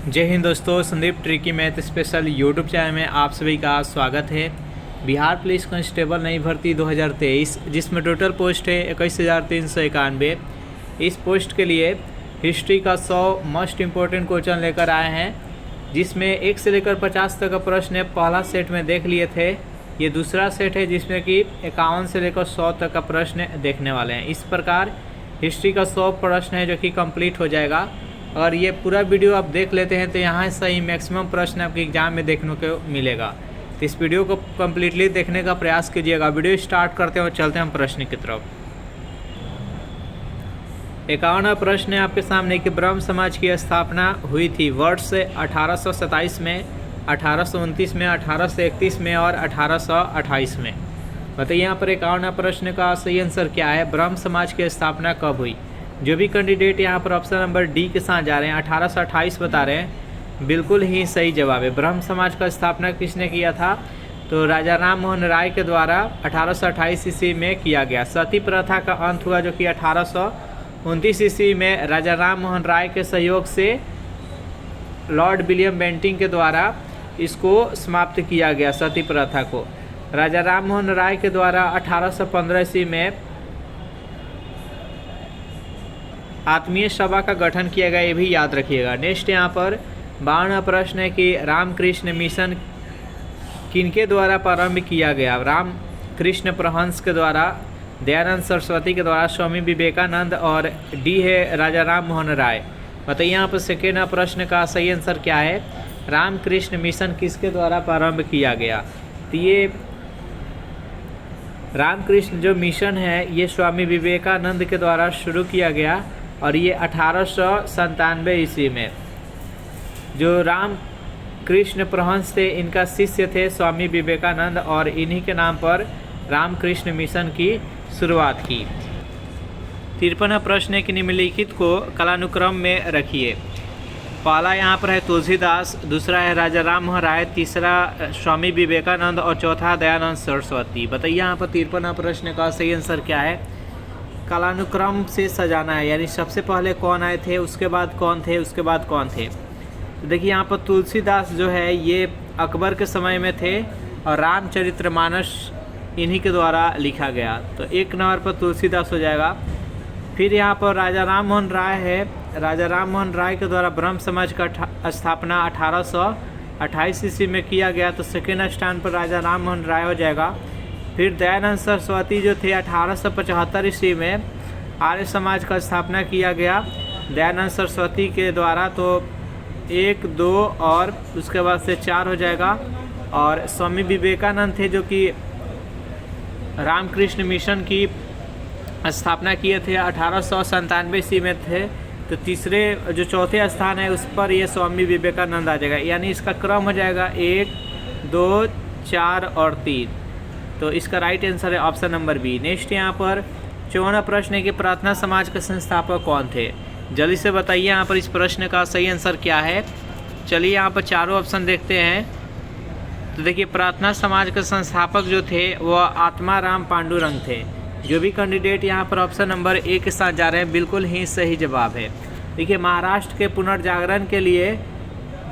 जय हिंद दोस्तों, Sandeep tricky math special YouTube channel में आप सभी का स्वागत है। बिहार पुलिस कांस्टेबल नई भर्ती 2023 जिसमें टोटल पोस्ट है 21,391। इस पोस्ट के लिए हिस्ट्री का 100 मोस्ट इम्पोर्टेंट क्वेश्चन लेकर आए हैं, जिसमें 1 से लेकर 50 तक का प्रश्न पहला सेट में देख लिए थे। ये दूसरा सेट है जिसमें कि 51 से लेकर 100 तक का प्रश्न देखने वाले हैं। इस प्रकार हिस्ट्री का 100 प्रश्न है जो कि कंप्लीट हो जाएगा। अगर ये पूरा वीडियो आप देख लेते हैं तो यहाँ से ही मैक्सिमम प्रश्न आपके एग्जाम में देखने को मिलेगा। तो इस वीडियो को कम्प्लीटली देखने का प्रयास कीजिएगा। वीडियो स्टार्ट करते हैं और चलते हैं हम प्रश्न की तरफ। 51वां प्रश्न है आपके सामने कि ब्रह्म समाज की स्थापना हुई थी वर्ष 1827 में, 1829 में, 1831 में और 1828 में। बताइए यहाँ पर 51वां प्रश्न का सही आंसर क्या है। ब्रह्म समाज की स्थापना कब हुई? जो भी कैंडिडेट यहाँ पर ऑप्शन नंबर डी के साथ जा रहे हैं 1828 बता रहे हैं, बिल्कुल ही सही जवाब है। ब्रह्म समाज का स्थापना किसने किया था? तो राजा राम मोहन राय के द्वारा 1828 ईस्वी में किया गया। सती प्रथा का अंत हुआ जो कि 1829 ईस्वी में राजा राम मोहन राय के सहयोग से लॉर्ड विलियम बेंटिंग के द्वारा इसको समाप्त किया गया। सती प्रथा को राजा राम मोहन राय के द्वारा 1815 ईस्वी में आत्मीय सभा का गठन किया गया, ये भी याद रखिएगा। नेक्स्ट यहाँ पर 52वां प्रश्न है कि रामकृष्ण मिशन किनके द्वारा प्रारंभ किया गया? रामकृष्ण परमहंस के द्वारा, दयानंद सरस्वती के द्वारा, स्वामी विवेकानंद और डी है राजा राम मोहन राय। बताइए यहाँ पर सेकेंड प्रश्न का सही आंसर क्या है। रामकृष्ण मिशन किसके द्वारा प्रारंभ किया गया? तो ये रामकृष्ण जो मिशन है ये स्वामी विवेकानंद के द्वारा शुरू किया गया और ये 1897 ईस्वी में। जो राम कृष्ण परमहंस थे इनका शिष्य थे स्वामी विवेकानंद और इन्हीं के नाम पर रामकृष्ण मिशन की शुरुआत की। 53वां प्रश्न है कि निम्नलिखित को कालानुक्रम में रखिए। पहला यहाँ पर है तुलसीदास, दूसरा है राजा राम मोहन राय, तीसरा स्वामी विवेकानंद और चौथा दयानंद सरस्वती। बताइए यहाँ पर 53वां प्रश्न का सही आंसर क्या है। कालानुक्रम से सजाना है, यानी सबसे पहले कौन आए थे, उसके बाद कौन थे, उसके बाद कौन थे। तो देखिए यहाँ पर तुलसीदास जो है ये अकबर के समय में थे और रामचरितमानस इन्हीं के द्वारा लिखा गया, तो 1 नंबर पर तुलसीदास हो जाएगा। फिर यहाँ पर राजा राम मोहन राय है, राजा राम मोहन राय के द्वारा ब्रह्म समाज का स्थापना 1828 ईस्वी में किया गया, तो सेकेंड स्थान पर राजा राम मोहन राय हो जाएगा। फिर दयानंद सरस्वती जो थे 1875 ईस्वी में आर्य समाज का स्थापना किया गया दयानंद सरस्वती के द्वारा, तो 1, 2 और उसके बाद से 4 हो जाएगा। और स्वामी विवेकानंद थे जो कि रामकृष्ण मिशन की स्थापना किए थे 1897 ईस्वी में थे, तो तीसरे जो चौथे स्थान है उस पर ये स्वामी विवेकानंद आ जाएगा, यानी इसका क्रम हो जाएगा 1, 2, 4 और 3। तो इसका राइट आंसर है ऑप्शन नंबर बी। नेक्स्ट यहाँ पर 54वां प्रश्न है कि प्रार्थना समाज के संस्थापक कौन थे? जल्दी से बताइए यहाँ पर इस प्रश्न का सही आंसर क्या है। चलिए यहाँ पर चारों ऑप्शन देखते हैं। तो देखिए प्रार्थना समाज के संस्थापक जो थे वह आत्माराम पांडुरंग थे। जो भी कैंडिडेट यहाँ पर ऑप्शन नंबर ए के साथ जा रहे हैं बिल्कुल ही सही जवाब है। देखिए महाराष्ट्र के पुनर्जागरण के लिए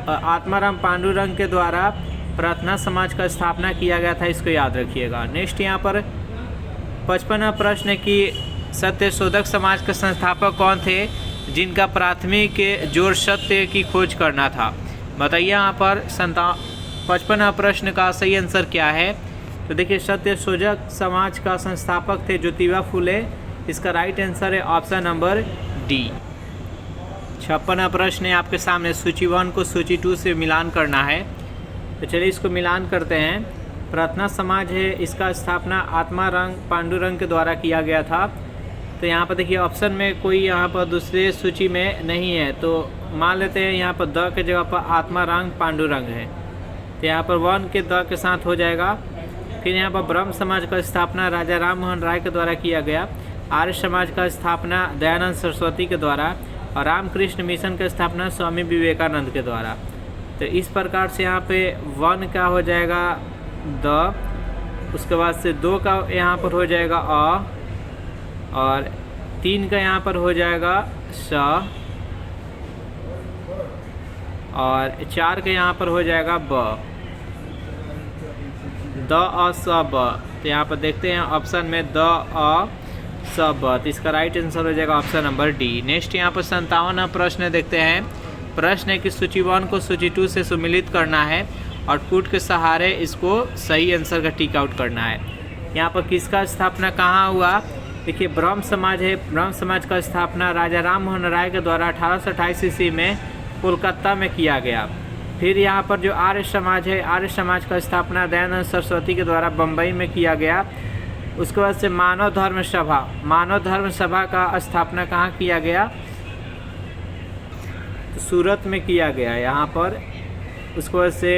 आत्माराम पांडुरंग के द्वारा प्रार्थना समाज का स्थापना किया गया था, इसको याद रखिएगा। नेक्स्ट यहाँ पर 55वां प्रश्न है कि सत्यशोधक समाज के संस्थापक कौन थे जिनका प्राथमिक जोर सत्य की खोज करना था? बताइए यहाँ पर 55वां प्रश्न का सही आंसर क्या है। तो देखिए सत्यशोधक समाज का संस्थापक थे ज्योतिबा फुले, इसका राइट आंसर है ऑप्शन नंबर डी। 56वां प्रश्न है आपके सामने, सूची 1 को सूची 2 से मिलान करना है, तो चलिए इसको मिलान करते हैं। प्रार्थना समाज है, इसका स्थापना आत्माराम पांडुरंग के द्वारा किया गया था। तो यहाँ पर देखिए ऑप्शन में कोई यहाँ पर दूसरे सूची में नहीं है, तो मान लेते हैं यहाँ पर द के जगह पर आत्माराम पांडुरंग है, तो यहाँ पर 1 के द के साथ हो जाएगा। फिर यहाँ पर ब्रह्म समाज का स्थापना राजा राम मोहन राय के द्वारा किया गया, आर्य समाज का स्थापना दयानंद सरस्वती के द्वारा और रामकृष्ण मिशन की स्थापना स्वामी विवेकानंद के द्वारा। तो इस प्रकार से यहाँ पे 1 का हो जाएगा द, उसके बाद से 2 का यहाँ पर हो जाएगा अ, और 3 का यहाँ पर हो जाएगा स, और 4 के यहाँ पर हो जाएगा ब, द अ स ब। तो यहाँ पर देखते हैं ऑप्शन में द अ स ब, तो इसका राइट आंसर हो जाएगा ऑप्शन नंबर डी। नेक्स्ट यहाँ पर 57वां प्रश्न देखते हैं। प्रश्न है कि सूची 1 को सूची 2 से सम्मिलित करना है और पुट के सहारे इसको सही आंसर का टिक आउट करना है। यहाँ पर किसका स्थापना कहाँ हुआ? देखिए ब्रह्म समाज है। ब्रह्म समाज का स्थापना राजा राम मोहन राय के द्वारा 1828 ईस्वी में कोलकाता में किया गया। फिर यहाँ पर जो आर्य समाज है, आर्य समाज का स्थापना दयानंद सरस्वती के द्वारा बम्बई में किया गया। उसके बाद से मानव धर्म सभा का स्थापना कहाँ किया गया? तो सूरत में किया गया यहाँ पर। उसके बाद से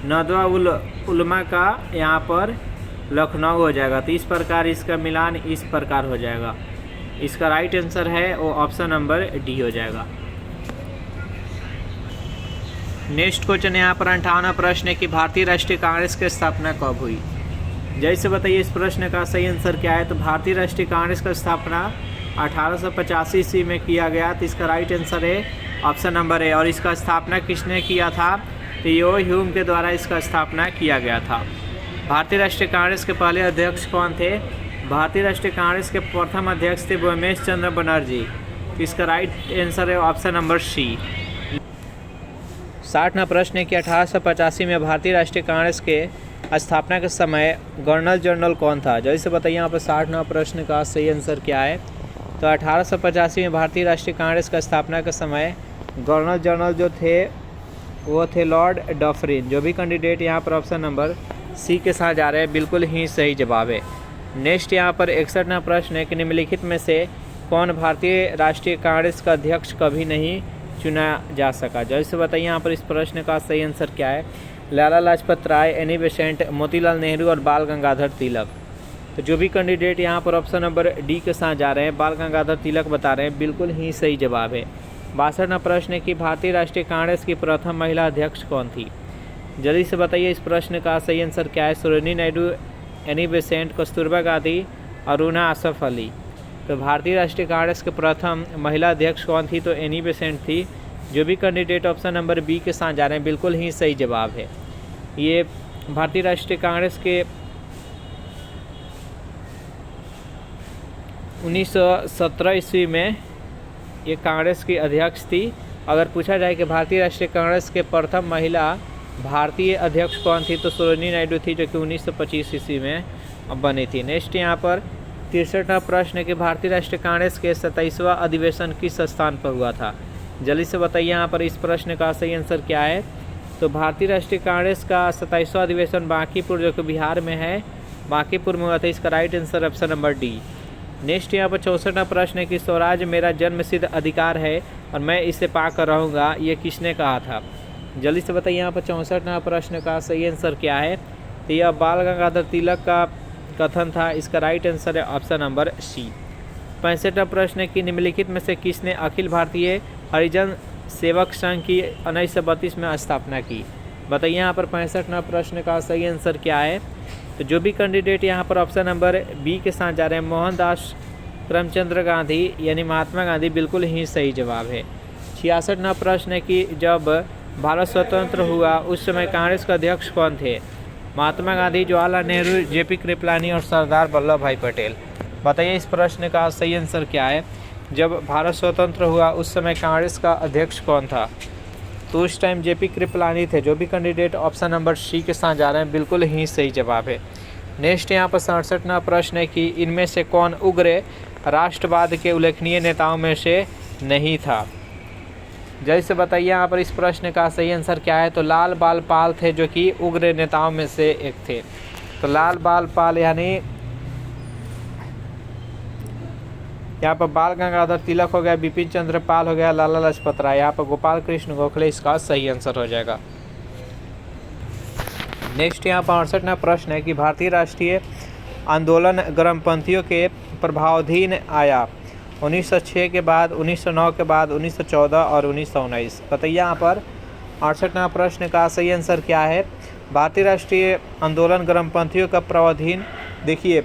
नदवा उलमा का यहाँ पर लखनऊ हो जाएगा। तो इस प्रकार इसका मिलान इस प्रकार हो जाएगा। इसका राइट आंसर है वो ऑप्शन नंबर डी हो जाएगा। नेक्स्ट क्वेश्चन यहाँ पर 58वां प्रश्न है कि भारतीय राष्ट्रीय कांग्रेस की स्थापना कब हुई? जैसे बताइए इस प्रश्न का सही आंसर क्या है? तो भारतीय राष्ट्रीय कांग्रेस का स्थापना 1885 ईस्वी में किया गया। तो इसका राइट आंसर है ऑप्शन नंबर ए। और इसका स्थापना किसने किया था? तो यो ह्यूम के द्वारा इसका स्थापना किया गया था। भारतीय राष्ट्रीय कांग्रेस के पहले अध्यक्ष कौन थे? भारतीय राष्ट्रीय कांग्रेस के प्रथम अध्यक्ष थे उमेश चंद्र बनर्जी। तो इसका राइट आंसर है ऑप्शन नंबर सी। 60वां प्रश्न है कि 1885 में भारतीय राष्ट्रीय कांग्रेस के स्थापना के समय गवर्नर जनरल कौन था? जैसे बताइए यहाँ पर 60वां प्रश्न का सही आंसर क्या है? तो 1885 में भारतीय राष्ट्रीय कांग्रेस का स्थापना के समय गवर्नर जनरल जो थे वो थे लॉर्ड डफरिन। जो भी कैंडिडेट यहाँ पर ऑप्शन नंबर सी के साथ जा रहे हैं बिल्कुल ही सही जवाब है। नेक्स्ट यहाँ पर 61वां प्रश्न है कि निम्नलिखित में से कौन भारतीय राष्ट्रीय कांग्रेस का अध्यक्ष कभी नहीं चुना जा सका? जैसे बताइए यहाँ पर इस प्रश्न का सही आंसर क्या है? लाला लाजपत राय, एनी बेसेंट, मोतीलाल नेहरू और बाल गंगाधर तिलक। तो जो भी कैंडिडेट यहाँ पर ऑप्शन नंबर डी के साथ जा रहे हैं बाल गंगाधर तिलक बता रहे हैं बिल्कुल ही सही जवाब है। 62वां प्रश्न है कि भारतीय राष्ट्रीय कांग्रेस की प्रथम महिला अध्यक्ष कौन थी? जल्दी से बताइए इस प्रश्न का सही आंसर क्या है? Sarojini Naidu, Annie Besant, Kasturba Gandhi, Aruna Asaf Ali. तो भारतीय राष्ट्रीय कांग्रेस के प्रथम महिला अध्यक्ष कौन थी? तो एनी बेसेंट थी। जो भी कैंडिडेट ऑप्शन नंबर बी के साथ जा रहे हैं बिल्कुल ही सही जवाब है। ये भारतीय राष्ट्रीय कांग्रेस के 1917 ईस्वी में ये कांग्रेस की अध्यक्ष थी। अगर पूछा जाए कि भारतीय राष्ट्रीय कांग्रेस के प्रथम महिला भारतीय अध्यक्ष कौन थी? तो सरोजिनी नायडू थी जो कि 1925 ईस्वी में बनी थी। नेक्स्ट यहाँ पर 63वां प्रश्न है कि भारतीय राष्ट्रीय कांग्रेस के 27वां अधिवेशन किस स्थान पर हुआ था? जल्दी से बताइए यहाँ पर इस प्रश्न का सही आंसर क्या है? तो भारतीय राष्ट्रीय कांग्रेस का 27वां अधिवेशन बांकीपुर जो कि बिहार में है, बांकीपुर में हुआ था। इसका right answer option number D. Next यहाँ पर 64वां प्रश्न है कि स्वराज मेरा जन्मसिद्ध अधिकार है और मैं इसे पाकर रहूँगा, ये किसने कहा था? जल्दी से बताइए यहाँ पर 64वां प्रश्न का सही आंसर क्या है? तो यह बाल गंगाधर तिलक का कथन था। इसका राइट आंसर है ऑप्शन नंबर सी। 65वां प्रश्न है कि निम्नलिखित में से किसने अखिल भारतीय हरिजन सेवक संघ की 1932 में स्थापना की? बताइए यहाँ पर 65वां प्रश्न का सही आंसर क्या है? तो जो भी कैंडिडेट यहाँ पर ऑप्शन नंबर बी के साथ जा रहे हैं मोहनदास करमचंद्र गांधी यानी महात्मा गांधी बिल्कुल ही सही जवाब है। 66वां प्रश्न है कि जब भारत स्वतंत्र हुआ उस समय कांग्रेस का अध्यक्ष कौन थे? महात्मा गांधी, जवाहरलाल नेहरू, जेपी कृपलानी और सरदार वल्लभ भाई पटेल। बताइए इस प्रश्न का सही आंसर क्या है? जब भारत स्वतंत्र हुआ उस समय कांग्रेस का अध्यक्ष कौन था? तो उस टाइम जेपी कृपलानी थे। जो भी कैंडिडेट ऑप्शन नंबर सी के साथ जा रहे हैं बिल्कुल ही सही जवाब है। नेक्स्ट यहाँ पर 67वां प्रश्न है कि इनमें से कौन उग्र राष्ट्रवाद के उल्लेखनीय नेताओं में से नहीं था? जैसे बताइए यहाँ पर इस प्रश्न का सही आंसर क्या है? तो लाल बाल पाल थे जो कि उग्र नेताओं में से एक थे। तो लाल बाल पाल यानी यहाँ पर बाल गंगाधर तिलक हो गया, बिपिन चंद्र पाल हो गया, लाला लाजपत राय। यहाँ पर गोपाल कृष्ण गोखले इसका सही आंसर हो जाएगा। नेक्स्ट यहाँ पर 68वां प्रश्न है कि भारतीय राष्ट्रीय आंदोलन गर्मपंथियों के प्रभावाधीन आया 1906 के बाद, 1909 के बाद, 1914 और 1919। बताइए यहाँ पर 68वां प्रश्न का सही आंसर क्या है? भारतीय राष्ट्रीय आंदोलन गर्मपंथियों का प्रभावाधीन, देखिए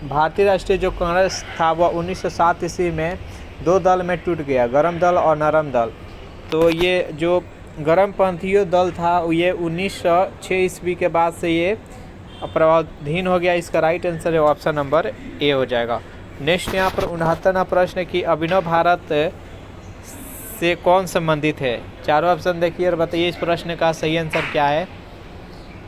भारतीय राष्ट्रीय जो कांग्रेस था वह 1907 ईस्वी में दो दल में टूट गया, गर्म दल और नरम दल। तो ये जो गर्मपंथियों दल था ये 1906 ईस्वी के बाद से ये प्रभावाधीन हो गया। इसका राइट आंसर है ऑप्शन नंबर ए हो जाएगा। नेक्स्ट यहाँ पर 69वां प्रश्न है कि अभिनव भारत से कौन संबंधित है। चारों ऑप्शन देखिए और बताइए इस प्रश्न का सही आंसर क्या है।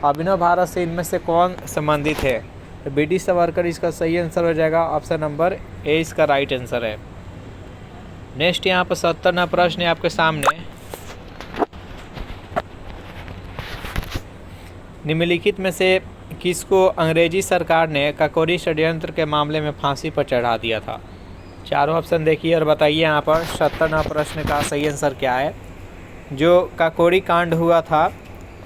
अभिनव भारत से इनमें से कौन संबंधित है। तो बी डी सावरकर इसका सही आंसर हो जाएगा। ऑप्शन नंबर ए इसका राइट आंसर है। नेक्स्ट यहाँ पर 70वां प्रश्न है आपके सामने। निम्नलिखित में से किसको अंग्रेजी सरकार ने काकोरी षड्यंत्र के मामले में फांसी पर चढ़ा दिया था। चारों ऑप्शन देखिए और बताइए यहाँ पर 70वां प्रश्न का सही आंसर क्या है। जो काकोरी कांड हुआ था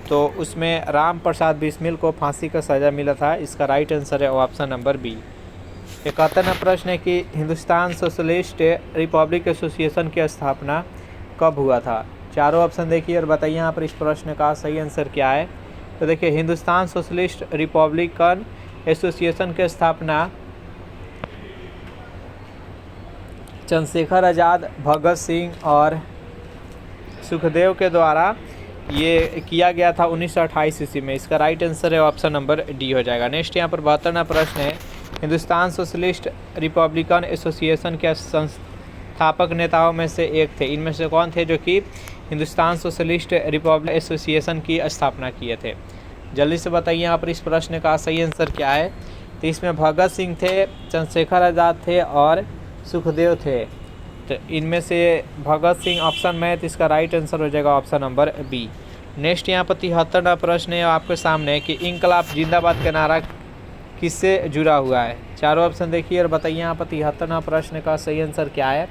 तो उसमें राम प्रसाद बिस्मिल को फांसी का सज़ा मिला था। इसका राइट आंसर है ऑप्शन नंबर बी। 71वां प्रश्न है कि हिंदुस्तान सोशलिस्ट रिपब्लिक एसोसिएशन की स्थापना कब हुआ था। चारों ऑप्शन देखिए और बताइए यहाँ पर इस प्रश्न का सही आंसर क्या है। तो देखिए हिंदुस्तान सोशलिस्ट रिपब्लिकन एसोसिएशन की स्थापना चंद्रशेखर आज़ाद, भगत सिंह और सुखदेव के द्वारा ये किया गया था 1928 ईस्वी में। इसका राइट आंसर है ऑप्शन नंबर डी हो जाएगा। नेक्स्ट यहाँ पर 72वां प्रश्न है। हिंदुस्तान सोशलिस्ट रिपब्लिकन एसोसिएशन के संस्थापक नेताओं में से एक थे। इनमें से कौन थे जो कि हिंदुस्तान सोशलिस्ट रिपब्लिक एसोसिएशन की स्थापना किए थे। जल्दी से बताइए यहाँ पर इस प्रश्न का सही आंसर क्या है। तो इसमें भगत सिंह थे, चंद्रशेखर आज़ाद थे और सुखदेव थे। तो इनमें से भगत सिंह ऑप्शन में है तो इसका राइट आंसर हो जाएगा ऑप्शन नंबर बी। नेक्स्ट यहाँ पर 73वां प्रश्न है आपके सामने कि इंकलाब जिंदाबाद का नारा किससे जुड़ा हुआ है। चारों ऑप्शन देखिए और बताइए यहाँ पर 73वां प्रश्न का सही आंसर क्या है।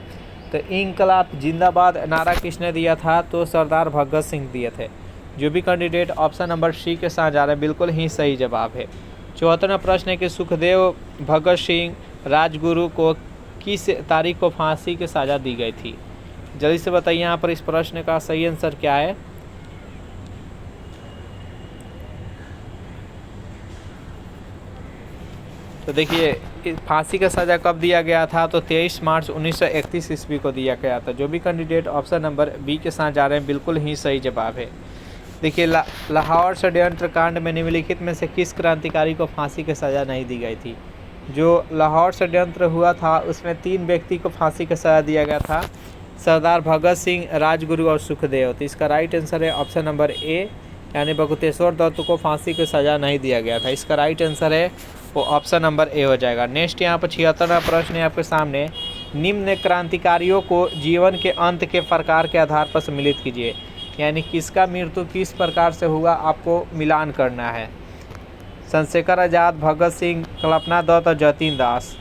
तो इंकलाब जिंदाबाद नारा किसने दिया था। तो सरदार भगत सिंह दिए थे। जो भी कैंडिडेट ऑप्शन नंबर सी के साथ जा रहे हैं बिल्कुल ही सही जवाब है। 74वां प्रश्न है कि सुखदेव, भगत सिंह, राजगुरु को किस तारीख को फांसी की सज़ा दी गई थी। जल्दी से बताइए यहाँ पर इस प्रश्न का सही आंसर क्या है। तो देखिए फांसी का सज़ा कब दिया गया था। तो 23 मार्च 1931 ईस्वी को दिया गया था। जो भी कैंडिडेट ऑप्शन नंबर बी के साथ जा रहे हैं बिल्कुल ही सही जवाब है। देखिए लाहौर षड्यंत्र कांड में निम्नलिखित में से किस क्रांतिकारी को फांसी की सज़ा नहीं दी गई थी। जो लाहौर षड्यंत्र हुआ था उसमें 3 व्यक्ति को फांसी का सज़ा दिया गया था। सरदार भगत सिंह, राजगुरु और सुखदेव। तो इसका राइट आंसर है ऑप्शन नंबर ए यानी बटुकेश्वर दत्त को फांसी की सज़ा नहीं दिया गया था। इसका राइट आंसर है वो ऑप्शन नंबर ए हो जाएगा। नेक्स्ट यहाँ पर 76वां प्रश्न है आपके सामने। निम्न क्रांतिकारियों को जीवन के अंत के प्रकार के आधार पर सम्मिलित कीजिए। यानी किसका मृत्यु किस प्रकार से हुआ आपको मिलान करना है। चंद्रशेखर आज़ाद, भगत सिंह, कल्पना दत्त और जतीन दास।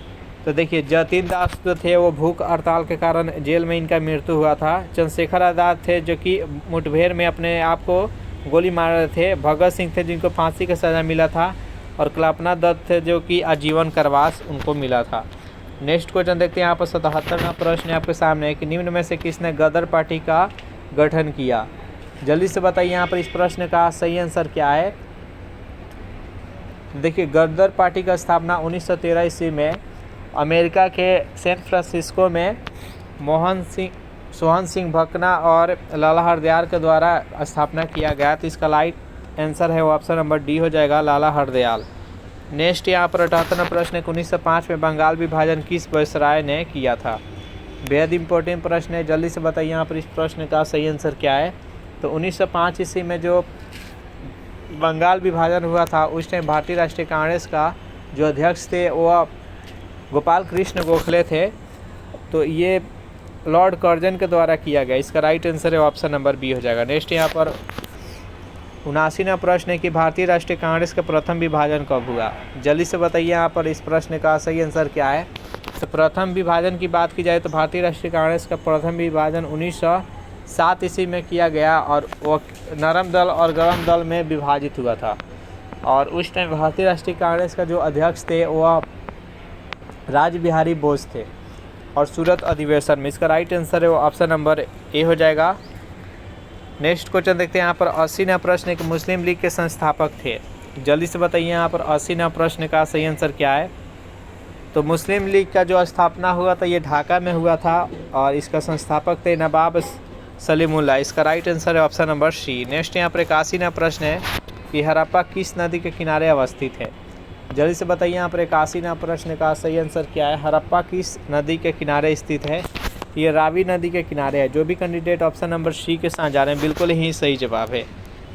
तो देखिए जतीन दास जो थे वो भूख हड़ताल के कारण जेल में इनका मृत्यु हुआ था। चंद्रशेखर आज़ाद थे जो कि मुठभेड़ में अपने आप को गोली मार रहे थे। भगत सिंह थे जिनको फांसी का सज़ा मिला था और कल्पना दत्त थे जो कि आजीवन कारावास उनको मिला था। नेक्स्ट क्वेश्चन देखते हैं यहाँ पर 77वां प्रश्न है आपके सामने कि निम्न में से किसने गदर पार्टी का गठन किया। जल्दी से बताइए यहाँ पर इस प्रश्न का सही आंसर क्या है। देखिए गदर पार्टी का स्थापना 1913 ईस्वी में अमेरिका के सैन फ्रांसिस्को में सोहन सिंह भकना और लाला हरदयाल के द्वारा स्थापना किया गया। तो इसका राइट आंसर है वो ऑप्शन नंबर डी हो जाएगा, लाला हरदयाल। नेक्स्ट यहाँ पर 78वां प्रश्न है 1905 में बंगाल विभाजन किस वायसराय ने किया था। बेहद इंपॉर्टेंट प्रश्न है, जल्दी से बताइए यहाँ पर इस प्रश्न का सही आंसर क्या है। तो 1905 ईस्वी में जो बंगाल विभाजन हुआ था उस टाइम भारतीय राष्ट्रीय कांग्रेस का जो अध्यक्ष थे वो गोपाल कृष्ण गोखले थे। तो ये लॉर्ड कर्जन के द्वारा किया गया। इसका राइट आंसर है ऑप्शन नंबर बी हो जाएगा। नेक्स्ट यहाँ पर 79वां प्रश्न है कि भारतीय राष्ट्रीय कांग्रेस का प्रथम विभाजन कब हुआ। जल्दी से बताइए यहाँ पर इस प्रश्न का सही आंसर क्या है। तो प्रथम विभाजन की बात की जाए तो भारतीय राष्ट्रीय कांग्रेस का प्रथम विभाजन 1907 ईस्वी में किया गया और वो नरम दल और गरम दल में विभाजित हुआ था। और उस टाइम भारतीय राष्ट्रीय कांग्रेस का जो अध्यक्ष थे वह राज बिहारी बोस थे और सूरत अधिवेशन में। इसका राइट आंसर है वो ऑप्शन नंबर ए हो जाएगा। नेक्स्ट क्वेश्चन देखते हैं यहाँ पर 80वां प्रश्न है कि मुस्लिम लीग के संस्थापक थे। जल्दी से बताइए यहाँ पर 80वां प्रश्न का सही आंसर क्या है। तो मुस्लिम लीग का जो स्थापना हुआ था ये ढाका में हुआ था और इसका संस्थापक थे नवाब सलीमुल्लाह। इसका राइट आंसर है ऑप्शन नंबर सी। नेक्स्ट यहाँ पर 81वां प्रश्न है कि हड़प्पा किस नदी के किनारे अवस्थित है। जल्दी से बताइए यहाँ पर 81वां प्रश्न का सही आंसर क्या है। हड़प्पा किस नदी के किनारे स्थित है। ये रावी नदी के किनारे है। जो भी कैंडिडेट ऑप्शन नंबर सी के साथ जा रहे हैं बिल्कुल ही सही जवाब है।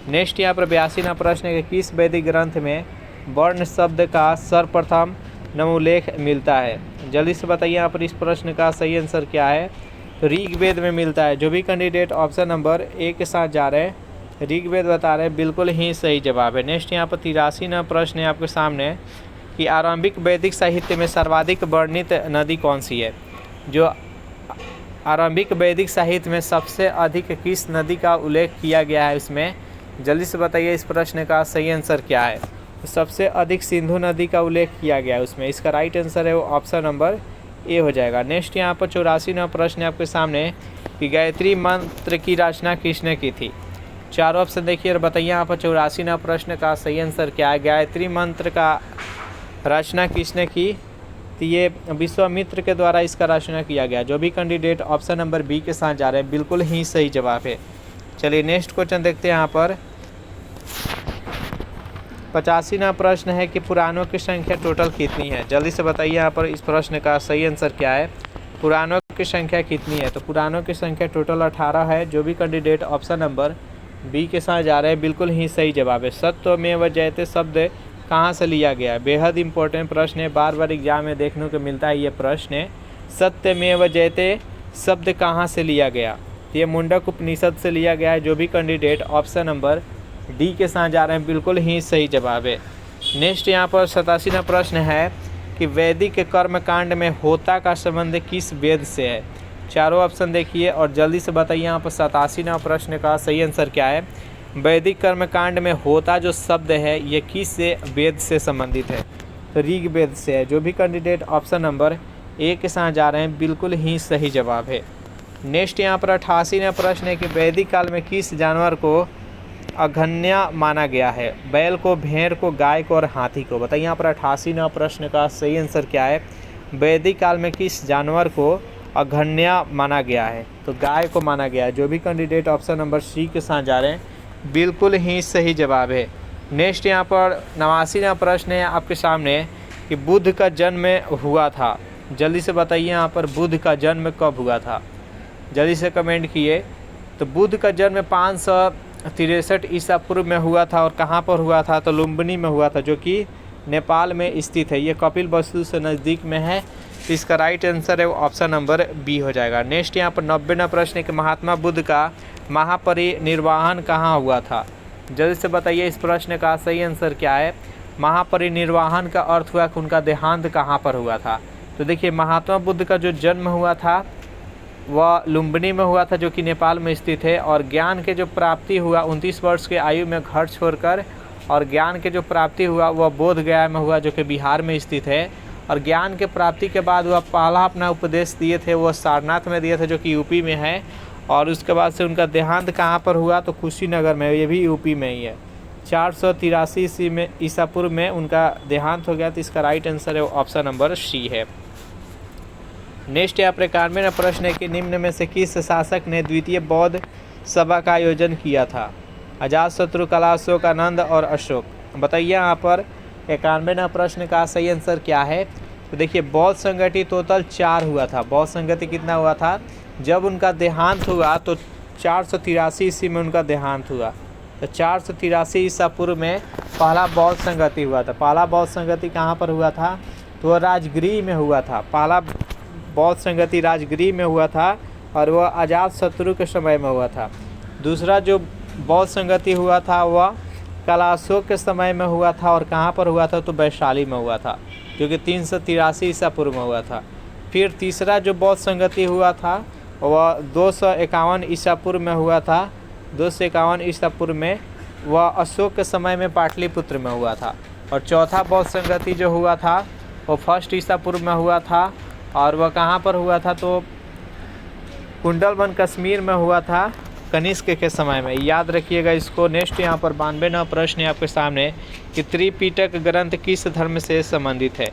नेक्स्ट यहाँ पर 82वां प्रश्न है कि किस वैदिक ग्रंथ में वर्ण शब्द का सर्वप्रथम नमोल्लेख मिलता है। जल्दी से बताइए यहाँ पर इस प्रश्न का सही आंसर क्या है। तो ऋग्वेद में मिलता है। जो भी कैंडिडेट ऑप्शन नंबर ए के साथ जा रहे हैं ऋग्वेद बता रहे हैं बिल्कुल ही सही जवाब है। नेक्स्ट यहाँ पर 83वां प्रश्न है आपके सामने कि आरंभिक वैदिक साहित्य में सर्वाधिक वर्णित नदी कौन सी है। जो आरंभिक वैदिक साहित्य में सबसे अधिक किस नदी का उल्लेख किया गया है इसमें, जल्दी से बताइए इस प्रश्न का सही आंसर क्या है। तो सबसे अधिक सिंधु नदी का उल्लेख किया गया है उसमें। इसका राइट आंसर है वो ऑप्शन नंबर ए हो जाएगा। नेक्स्ट यहाँ पर 84वां प्रश्न है आपके सामने कि गायत्री मंत्र की रचना किसने की थी। चारों ऑप्शन देखिए और बताइए यहाँ पर 84वां प्रश्न का सही आंसर क्या है। गायत्री मंत्र का रचना किसने की। तो ये विश्वामित्र के द्वारा इसका रचना किया गया। जो भी कैंडिडेट ऑप्शन नंबर बी के साथ जा रहे हैं बिल्कुल ही सही जवाब है। चलिए नेक्स्ट क्वेश्चन देखते हैं। यहाँ पर 85वां प्रश्न है कि पुराणों की संख्या टोटल कितनी है। जल्दी से बताइए यहाँ पर इस प्रश्न का सही आंसर क्या है। पुराणों की संख्या कितनी है। तो पुराणों की संख्या टोटल 18 है। जो भी कैंडिडेट ऑप्शन नंबर बी के साथ जा रहे हैं बिल्कुल ही सही जवाब है। सत्यमेव जयते शब्द कहाँ से लिया गया है। बेहद इंपॉर्टेंट प्रश्न है, बार बार एग्जाम में देखने को मिलता है ये प्रश्न। सत्यमेव जयते शब्द कहाँ से लिया गया। ये मुंडक उपनिषद से लिया गया है। जो भी कैंडिडेट ऑप्शन नंबर डी के साथ जा रहे हैं बिल्कुल ही सही जवाब है। नेक्स्ट यहाँ पर 87वां प्रश्न है कि वैदिक कर्म कांड में होता का संबंध किस वेद से है। चारों ऑप्शन देखिए और जल्दी से बताइए यहाँ पर 87वां प्रश्न का सही आंसर क्या है। वैदिक कर्म कांड में होता जो शब्द है ये किस वेद से संबंधित है। तो ऋग्वेद से है। जो भी कैंडिडेट ऑप्शन नंबर ए के साथ जा रहे हैं बिल्कुल ही सही जवाब है। नेक्स्ट यहाँ पर 88वां प्रश्न है कि वैदिक काल में किस जानवर को अघन्य माना गया है। बैल को, भेड़ को, गाय को और हाथी को। बताइए यहाँ पर 88वां प्रश्न का सही आंसर क्या है। वैदिक काल में किस जानवर को अघन्य माना गया है। तो गाय को माना गया है। जो भी कैंडिडेट ऑप्शन नंबर सी के साथ जा रहे हैं बिल्कुल ही सही जवाब है। नेक्स्ट यहाँ पर 89वां प्रश्न है आपके सामने कि बुद्ध का जन्म हुआ था। जल्दी से बताइए यहाँ पर बुद्ध का जन्म कब हुआ था। जल्दी से कमेंट किए। तो बुद्ध का जन्म 563 ईसा पूर्व में हुआ था। और कहाँ पर हुआ था। तो लुम्बिनी में हुआ था जो कि नेपाल में स्थित है। ये कपिल वस्तु से नज़दीक में है। तो इसका राइट आंसर है वो ऑप्शन नंबर बी हो जाएगा। नेक्स्ट यहाँ पर 90वां प्रश्न है कि महात्मा बुद्ध का महापरिनिर्वाण कहाँ हुआ था। जल्दी से बताइए इस प्रश्न का सही आंसर क्या है। महापरिनिर्वाण का अर्थ हुआ कि उनका देहांत कहाँ पर हुआ था। तो देखिए महात्मा बुद्ध का जो जन्म हुआ था वह लुम्बिनी में हुआ था जो कि नेपाल में स्थित है। और ज्ञान के जो प्राप्ति हुआ 29 वर्ष के आयु में घर छोड़कर, और ज्ञान के जो प्राप्ति हुआ वह बोध गया में हुआ जो कि बिहार में स्थित है। और ज्ञान के प्राप्ति के बाद वह पहला अपना उपदेश दिए थे वो सारनाथ में दिए थे जो कि यूपी में है। और उसके बाद से उनका देहांत कहाँ पर हुआ। तो कुशीनगर में, ये भी यूपी में ही है। 483 ईसा पूर्व में उनका देहांत हो गया। तो इसका राइट आंसर है ऑप्शन नंबर सी है। नेक्स्ट यहाँ पर 91वां प्रश्न है कि निम्न में से किस शासक ने द्वितीय बौद्ध सभा का आयोजन किया था। अजातशत्रु, कलाशोक, आनंद और अशोक। बताइए यहाँ पर 91वां प्रश्न का सही आंसर क्या है। तो देखिए बौद्ध संगति टोटल 4 हुआ था। बौद्ध संगति कितना हुआ था। जब उनका देहांत हुआ तो 483 ईस्वी में उनका देहांत हुआ। तो 483 ईसा पूर्व में पहला बौद्ध संगति हुआ था। पहला बौद्ध संगति कहाँ पर हुआ था। तो वह राजगृह में हुआ था। पहला बौद्ध संगति राजगृह में हुआ था और वह अजातशत्रु के समय में हुआ था। दूसरा जो बौद्ध संगति हुआ था वह कलाशोक के समय में हुआ था। और कहाँ पर हुआ था। तो वैशाली में हुआ था जो कि 383 ईसा पूर्व में हुआ था। फिर तीसरा जो बौद्ध संगति हुआ था वह 251 ईसा पूर्व में हुआ था। 251 ईसा पूर्व में वह अशोक के समय में पाटलिपुत्र में हुआ था। और चौथा बौद्ध संगति जो हुआ था वो 1 ईसा पूर्व में हुआ था। और वह कहाँ पर हुआ था। तो कुंडलवन कश्मीर में हुआ था कनिष्क के समय में। याद रखिएगा इसको। नेक्स्ट यहाँ पर 92वां प्रश्न है आपके सामने कि त्रिपिटक ग्रंथ किस धर्म से संबंधित है।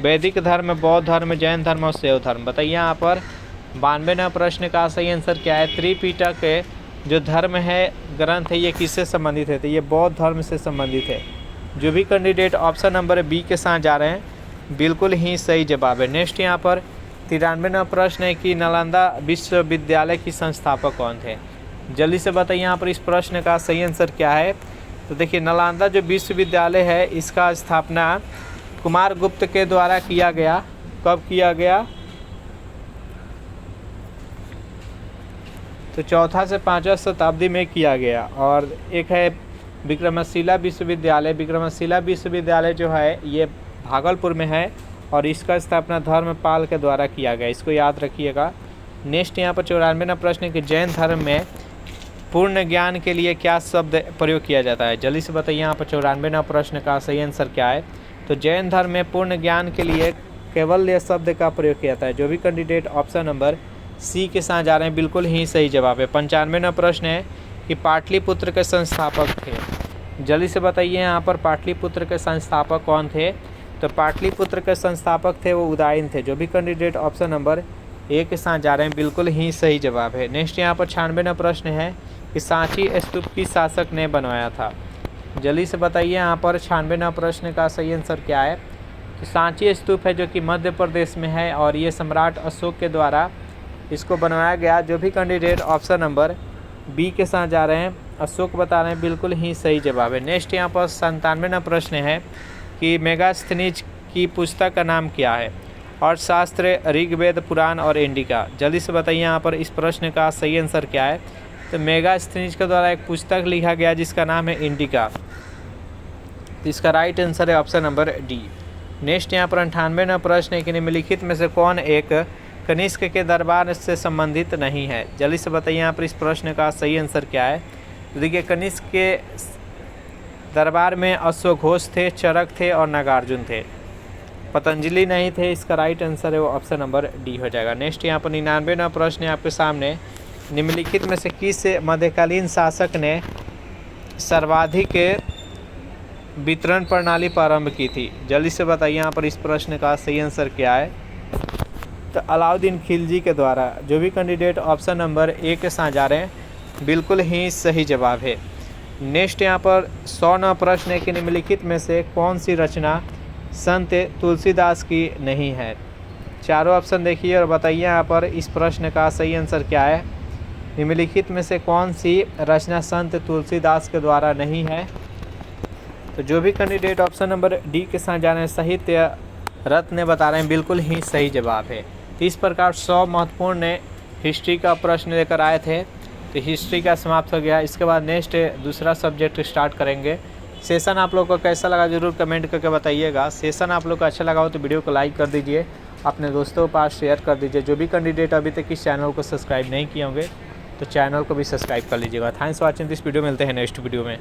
वैदिक धर्म, बौद्ध धर्म, जैन धर्म और शैव धर्म। बताइए यहाँ पर 92वां प्रश्न का सही आंसर क्या है? त्रिपिटक जो धर्म है ग्रंथ है ये किससे संबंधित है? तो ये बौद्ध धर्म से संबंधित है। जो भी कैंडिडेट ऑप्शन नंबर बी के साथ जा रहे हैं बिल्कुल ही सही जवाब है। नेक्स्ट यहाँ पर 93वां प्रश्न है कि नालंदा विश्वविद्यालय की संस्थापक कौन थे? जल्दी से बताइए यहाँ पर इस प्रश्न का सही आंसर क्या है? तो देखिए नालंदा जो विश्वविद्यालय है इसका स्थापना कुमारगुप्त के द्वारा किया गया। कब किया गया? तो 4th से 5वीं शताब्दी में किया गया। और एक है विक्रमशिला विश्वविद्यालय। विक्रमशिला विश्वविद्यालय जो है ये भागलपुर में है और इसका स्थापना धर्मपाल के द्वारा किया गया, इसको याद रखिएगा। नेक्स्ट यहाँ पर 94वां प्रश्न है कि जैन धर्म में पूर्ण ज्ञान के लिए क्या शब्द प्रयोग किया जाता है? जल्दी से बताइए यहाँ पर 94वां प्रश्न का सही आंसर क्या है? तो जैन धर्म में पूर्ण ज्ञान के लिए कैवल्य शब्द का प्रयोग किया जाता है। जो भी कैंडिडेट ऑप्शन नंबर सी के साथ जा रहे हैं बिल्कुल ही सही जवाब है। 95वां प्रश्न है कि पाटलिपुत्र के संस्थापक थे। जल्दी से बताइए यहाँ पर पाटलिपुत्र के संस्थापक कौन थे? तो पाटलिपुत्र के संस्थापक थे वो उदयन थे। जो भी कैंडिडेट ऑप्शन नंबर ए के साथ जा रहे हैं बिल्कुल ही सही जवाब है। नेक्स्ट यहाँ पर 96वां प्रश्न है कि सांची स्तूप किस शासक ने बनवाया था? जल्दी से बताइए यहाँ पर 96वां प्रश्न का सही आंसर क्या है? कि सांची स्तूप है जो कि मध्य प्रदेश में है और ये सम्राट अशोक के द्वारा इसको बनवाया गया। जो भी कैंडिडेट ऑप्शन नंबर बी के साथ जा रहे हैं अशोक बता रहे हैं बिल्कुल ही सही जवाब है। नेक्स्ट यहाँ पर 97वां प्रश्न है कि मेगास्थनीज की पुस्तक का नाम क्या है? और शास्त्र ऋग्वेद, पुराण और इंडिका। जल्दी से बताइए यहाँ पर इस प्रश्न का सही आंसर क्या है? तो मेगास्थनीज के द्वारा एक पुस्तक लिखा गया जिसका नाम है इंडिका। तो इसका राइट आंसर है ऑप्शन नंबर डी। नेक्स्ट यहाँ पर 98वां प्रश्न है कि निम्नलिखित में से कौन एक कनिष्क के दरबार से संबंधित नहीं है? जल्दी से बताइए यहाँ पर इस प्रश्न का सही आंसर क्या है? तो देखिए कनिष्क के दरबार में अश्वघोष थे, चरक थे और नागार्जुन थे, पतंजलि नहीं थे। इसका राइट आंसर है वो ऑप्शन नंबर डी हो जाएगा। नेक्स्ट यहाँ पर 99वां प्रश्न है आपके सामने, निम्नलिखित में से किस मध्यकालीन शासक ने सर्वाधिक वितरण प्रणाली प्रारंभ की थी? जल्दी से बताइए यहाँ पर इस प्रश्न का सही आंसर क्या है? तो अलाउद्दीन खिलजी के द्वारा। जो भी कैंडिडेट ऑप्शन नंबर ए के साथ जा रहे हैं बिल्कुल ही सही जवाब है। नेक्स्ट यहाँ पर 100वां प्रश्न है कि निम्नलिखित में से कौन सी रचना संत तुलसीदास की नहीं है? चारों ऑप्शन देखिए और बताइए यहाँ पर इस प्रश्न का सही आंसर क्या है? निम्नलिखित में से कौन सी रचना संत तुलसीदास के द्वारा नहीं है? तो जो भी कैंडिडेट ऑप्शन नंबर डी के साथ जा रहे हैं साहित्य रत्न बता रहे हैं बिल्कुल ही सही जवाब है। तो इस प्रकार 100 महत्वपूर्ण हिस्ट्री का प्रश्न लेकर आए थे। तो हिस्ट्री का समाप्त हो गया। इसके बाद नेक्स्ट दूसरा सब्जेक्ट स्टार्ट करेंगे। सेशन आप लोग को कैसा लगा ज़रूर कमेंट करके बताइएगा। सेशन आप लोग को अच्छा लगा हो तो वीडियो को लाइक कर दीजिए, अपने दोस्तों के पास शेयर कर दीजिए। जो भी कैंडिडेट अभी तक इस चैनल को सब्सक्राइब नहीं किए होंगे तो चैनल को भी सब्सक्राइब कर लीजिएगा। Thanks for watching this video. मिलते हैं नेक्स्ट वीडियो में।